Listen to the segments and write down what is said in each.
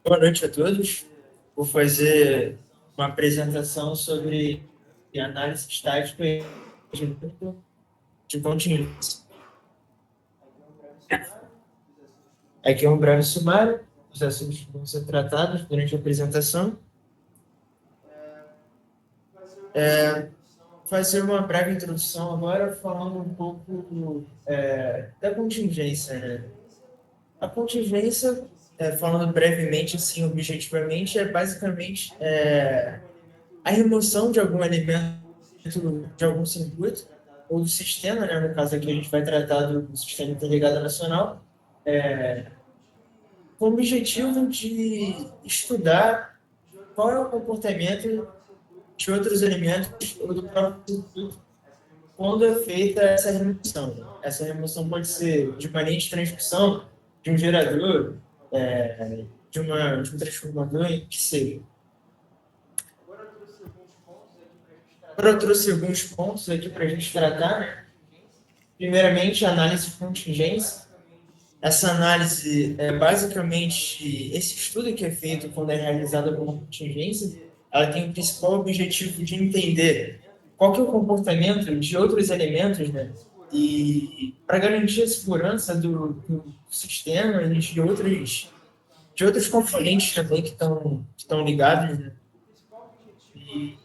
Boa noite a todos. Vou fazer uma apresentação sobre análise estática e de contingência. Aqui é um breve sumário dos assuntos que vão ser tratados durante a apresentação. Fazer uma breve introdução agora, falando um pouco da contingência, né? A contingência, falando brevemente, assim, objetivamente, é basicamente a remoção de algum elemento de algum circuito ou do sistema, né? No caso aqui a gente vai tratar do Sistema Interligado Nacional, com o objetivo de estudar qual é o comportamento de outros elementos ou do próprio circuito quando é feita essa remoção. Essa remoção pode ser de uma linha de transmissão, de um gerador, de um transformador, que seja. Agora eu trouxe alguns pontos aqui para a gente tratar, né? Primeiramente, a análise de contingência. Essa análise é basicamente esse estudo que é feito quando é realizado por uma contingência, ela tem o principal objetivo de entender qual que é o comportamento de outros elementos, né? E para garantir a segurança do sistema e de outros componentes também que estão ligados, né? E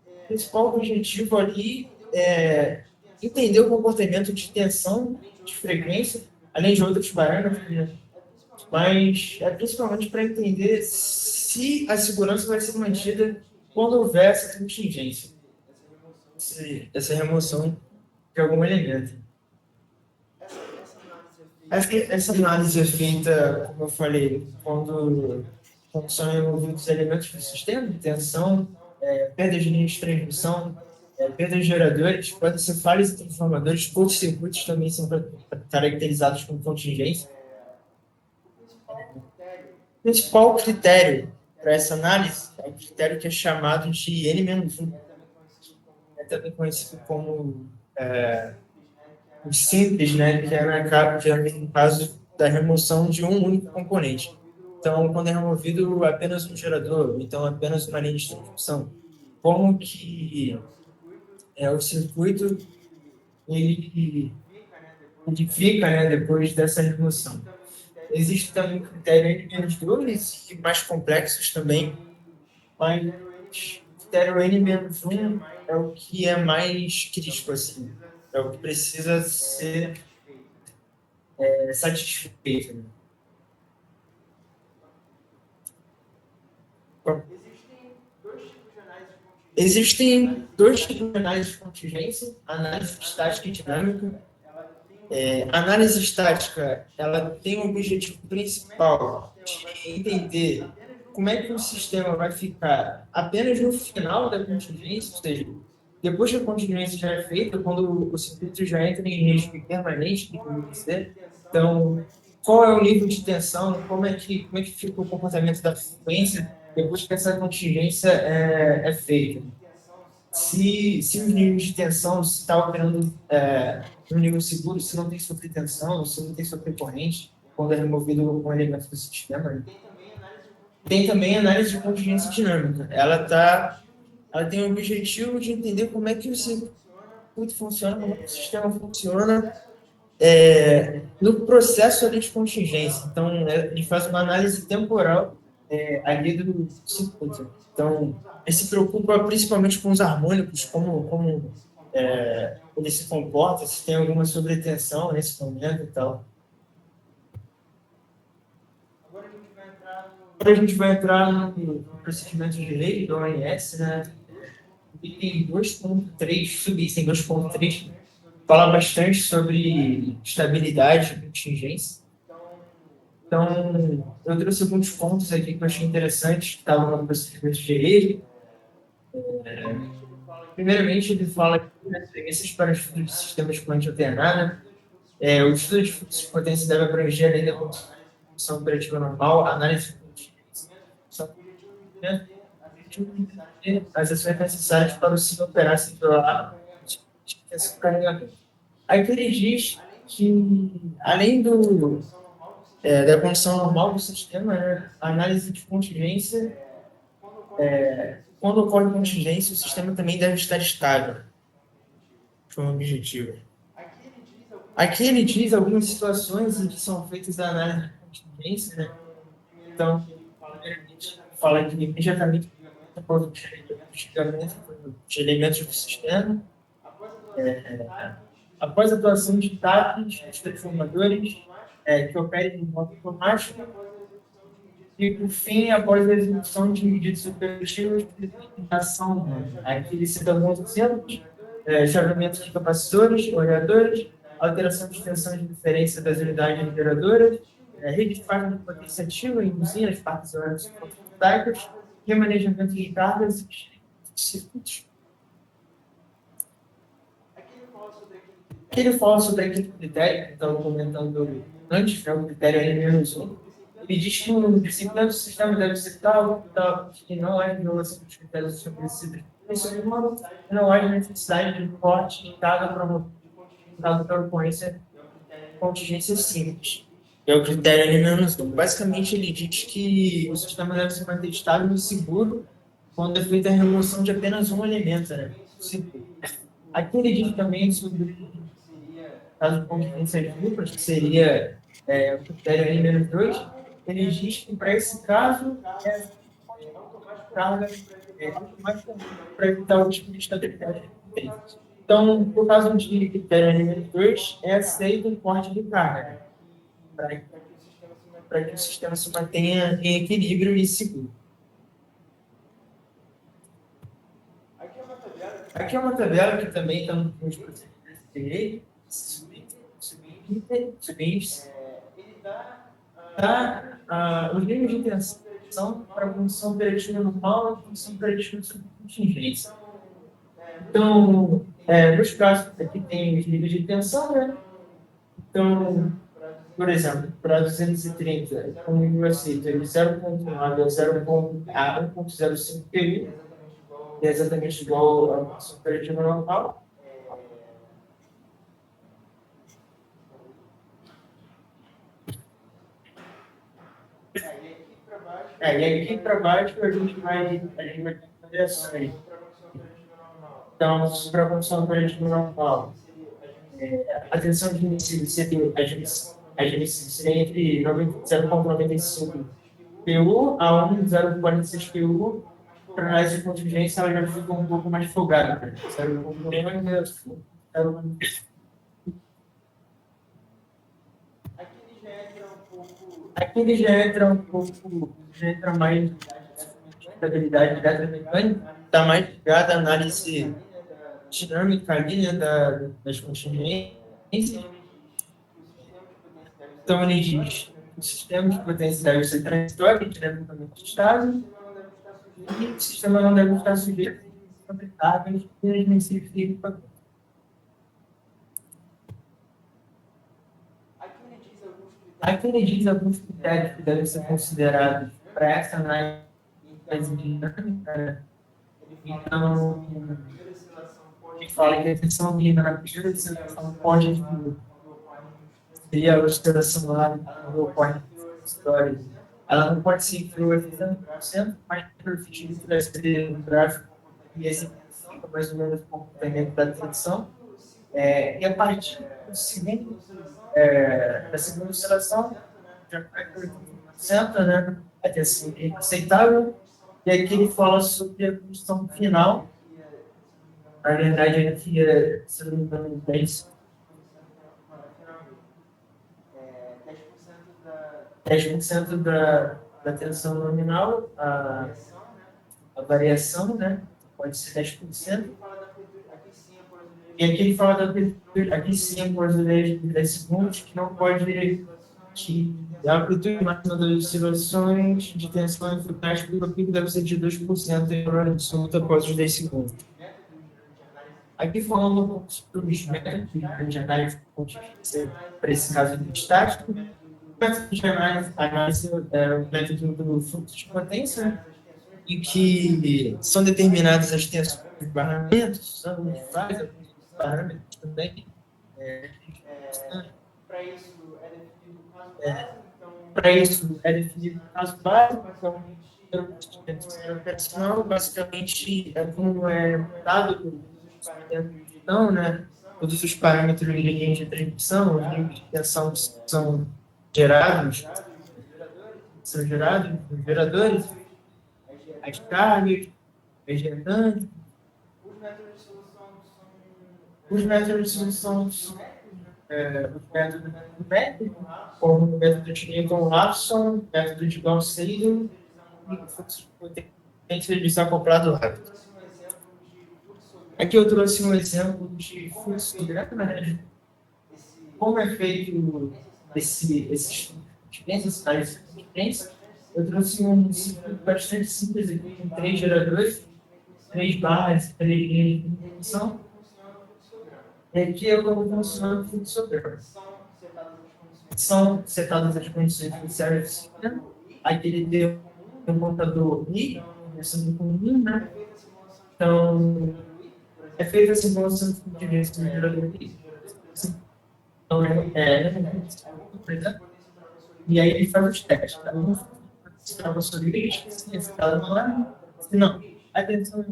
o principal objetivo ali é entender o comportamento de tensão, de frequência, além de outros parâmetros, né? Mas é principalmente para entender se a segurança vai ser mantida quando houver essa contingência, essa remoção de algum elemento. Essa análise é feita, como eu falei, quando são removidos elementos do sistema, tensão, perda de linha de transmissão, perda de geradores, podem ser falhas em transformadores, curtos-circuitos também são caracterizados como contingência. O principal critério para essa análise é o critério que é chamado de N-1, é também conhecido como o simples, né, que é no caso da remoção de um único componente. Então, quando é removido apenas um gerador, então apenas uma linha de transmissão, como que o circuito ele fica, né, depois dessa remoção. Existe também o critério N-2 e mais complexos também, mas o critério N-1 é o que é mais crítico, assim, é o que precisa ser satisfeito, né? Existem dois tipos de análise de contingência, análise estática e dinâmica. A análise estática, ela tem o objetivo principal de entender como é que o sistema vai ficar apenas no final da contingência, ou seja, depois que a contingência já é feita, quando o circuito já entra em regime permanente, que eu dizer. Então, qual é o nível de tensão, como é que fica o comportamento da frequência depois que essa contingência é feita. Se os níveis de tensão se está operando no nível seguro, se não tem sobretensão, se não tem sobrecorrente, quando é removido um elemento do sistema, né? Tem também a análise de contingência dinâmica. Ela tem o objetivo de entender como é que o circuito funciona, como é que o sistema funciona no processo ali de contingência. Então, ele faz uma análise temporal ali do circuito. Então, ele se preocupa principalmente com os harmônicos, como ele se comporta, se tem alguma sobretensão nesse momento e tal. Agora a gente vai entrar no procedimento de lei do ONS, né? E tem 2.3, subitem 2.3, fala bastante sobre estabilidade e contingência. Então, eu trouxe alguns pontos aqui que eu achei interessantes, que estavam no procedimento de lei. Primeiramente, ele fala que as premissas para o estudo de sistemas quânticos alternada, o estudo de fluxos de potência deve abranger a lei da condição operativa normal, análise de contingência, as ações necessárias para o sistema operar sem violar esse carregamento. Aí que ele diz que, além da condição normal do sistema, né? A análise de contingência, quando ocorre contingência, o sistema também deve estar estável, foi um objetivo. Aqui ele diz algumas situações em que são feitas a análise de contingência, né? Então, primeiramente, fala que imediatamente após o desligamento de elementos do sistema, após a atuação de TAPs, os transformadores, que operem de modo automático, e, por fim, após a execução de medidas operativas de ação, aqui ele cita alguns exemplos, chaveamento de capacitores, variadores, alteração de tensão de diferença das unidades geradoras, rede de faixa de potência ativa, induzir as partes eólicas fotovoltaicas, remanejamento de cargas e circuitos. Aqui ele fala sobre aquele critério que estava comentando antes, que é o critério N-1. Ele diz que o desempenho do sistema deve ser tal, que não há violação dos critérios estabelecidos não há necessidade de corte indicado pela contingência simples. É o critério N-1. Basicamente, ele diz que o sistema deve se manter estável e seguro quando é feita a remoção de apenas um elemento, né? Aqui ele diz também sobre caso de contingência duplas, que seria o critério N-2, ele diz que para esse caso carga para evitar o tipo de estabilidade. Então, por causa de critério N-2, é aceito o corte de carga, para que o sistema se mantenha em equilíbrio e seguro. Aqui é uma tabela que também está nos procedimentos de lei, subíndice, os níveis de tensão para a condição operativa normal e condição operativa sob contingência. Então, nos casos aqui tem os níveis de tensão, né? Então, por exemplo, para 230, com o nível aceito de 0,1 a 1,05 PU, que é exatamente igual à condição operativa normal. E aqui para baixo a gente vai ter variações. Então, para a condição operativa normal, a tensão de início seria entre 0,95 PU a 1,046 PU. Para análise de contingência, ela já fica um pouco mais folgada. Aqui ele já entra mais estabilidade eletromecânica, está mais ligada à análise dinâmica ali, né, das contingências. Então, ele diz que o sistema de potência deve ser transitório e dinamicamente estável, e o sistema não deve estar sujeito a cargas inadmissíveis. Aqui ele diz alguns critérios que devem ser considerados para essa análise dinâmica. Então, ele fala que a tensão mínima na primeira oscilação pode seria a oscilação lá do ocorre história. Ela não pode ser inferior a 100%, mas pelo sentido da ser no gráfico e esse mais ou menos o comportamento da tensão. E a partir do segundo, da segunda oscilação, já vai para 80%, né? A tensão é aceitável. E aqui ele fala sobre a condição final. Na verdade, aqui, se não me engano, 10% da tensão nominal, a variação, né? Pode ser 10%. E aqui ele fala aqui sim, por azulejo de 10 segundos, que não pode, que a amplitude máxima das oscilações de tensão entre o plástico e o pico deve ser de 2% em hora absoluta após os 10 segundos. Aqui falando um pouco sobre os métodos de análise de contingência para esse caso de estático. O método de análise é o método do fluxo de potência, em que são determinadas as tensões dos barramentos, usando de faz alguns parâmetros também. Para isso, é definido o caso básico, então, o sistema operacional, basicamente, é como é dado o sistema de gestão, né? Todos os parâmetros de linha de transmissão, os níveis de tensão que gerados, são gerados nos geradores, as cargas, as restantes. Os métodos de solução são os métodos do método, como o método de Newton-Raphson, método de Gauss-Seidel e o fluxo potente desacoplado rápido. Aqui eu trouxe um exemplo de fluxo direto, né? Como é feito esse diferença. Eu trouxe um ciclo bastante simples aqui, com 3 geradores, 3 barras, 3 linhas de função. E aqui eu vou funcionar o fluxograma. São setadas as condições iniciais do sistema. Aqui ele deu um contador I, começando com I, né? Então, é feita a simulação de contingência no gerador I. Então, e aí ele faz os testes. Tá? Se estava sobre lixo, se estava no ar, se não. Atenção,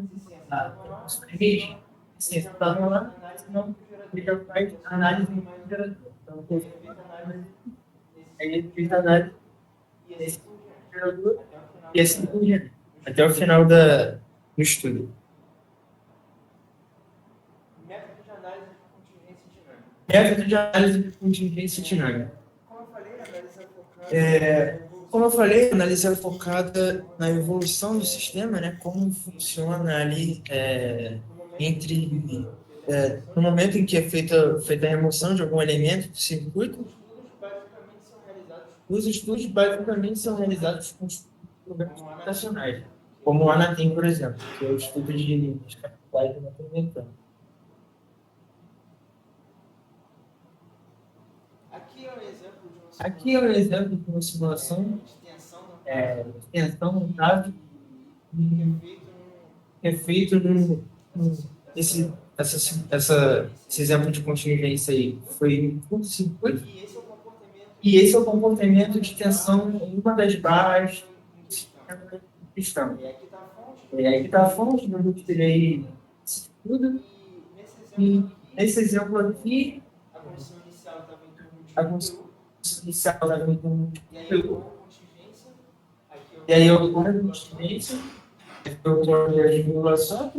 sobre lixo, se estava no ar, se não, ele já faz análise no gerador. Então, aí ele fez a análise desse gerador e assim por diante, até o final do estudo. Método de análise de contingência dinâmica. Como eu falei, a análise é focada na evolução do sistema, né? Como funciona ali no momento em que é feita a remoção de algum elemento do circuito. Os estudos basicamente são realizados com os programas computacionais, como o Anatem, por exemplo, que é o estudo de capitais do mapeamento. Aqui é um exemplo de uma simulação de tensão no caso, que é feito esse exemplo de contingência aí foi um circuito, e esse é o comportamento de tensão em uma das barras do sistema de questão. E aí que está a fonte, eu tirei isso tudo, e nesse exemplo aqui, a condição inicial estava em torno de e aí eu vou a contingência, eu vou a regulação,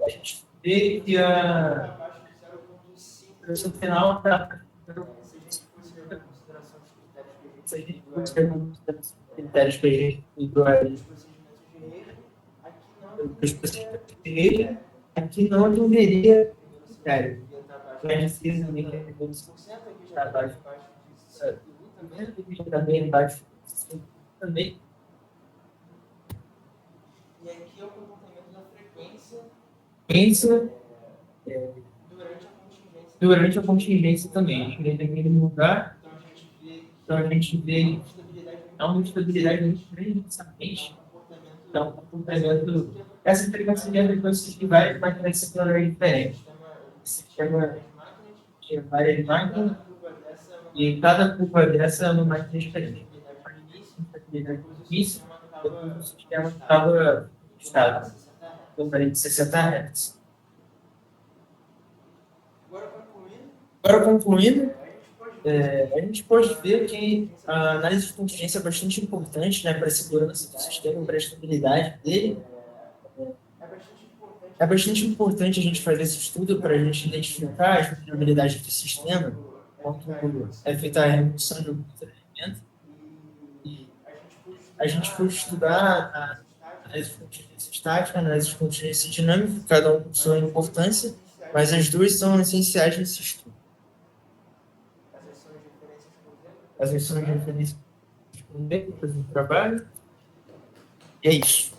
a gente vê que a expressão final está critérios que a gente ligou aí. Aqui não deveria critério. Mas precisa também que está abaixo. Também embaixo. Também. E aqui é o comportamento da frequência durante a contingência também. A gente vê aqui no lugar. Então a gente vê uma instabilidade muito grande, justamente. Então, o comportamento. Essa frequência de frequência que vai uma frequência planejada diferente. Se chama de várias máquinas, e cada curva dessa é uma máquina diferente. Isso, depois o sistema estava estável, então, de 60 Hz. Agora, concluindo, a gente pode ver que a análise de contingência é bastante importante, né, para a segurança do sistema, para a estabilidade dele. É bastante importante a gente fazer esse estudo para a gente identificar as vulnerabilidades do sistema, quanto é feita a remoção de alguns elementos. E a gente pode estudar a análise de contingência estática, a análise de contingência dinâmica, cada um com sua importância, mas as duas são essenciais nesse estudo. As lições de referência do trabalho. E é isso.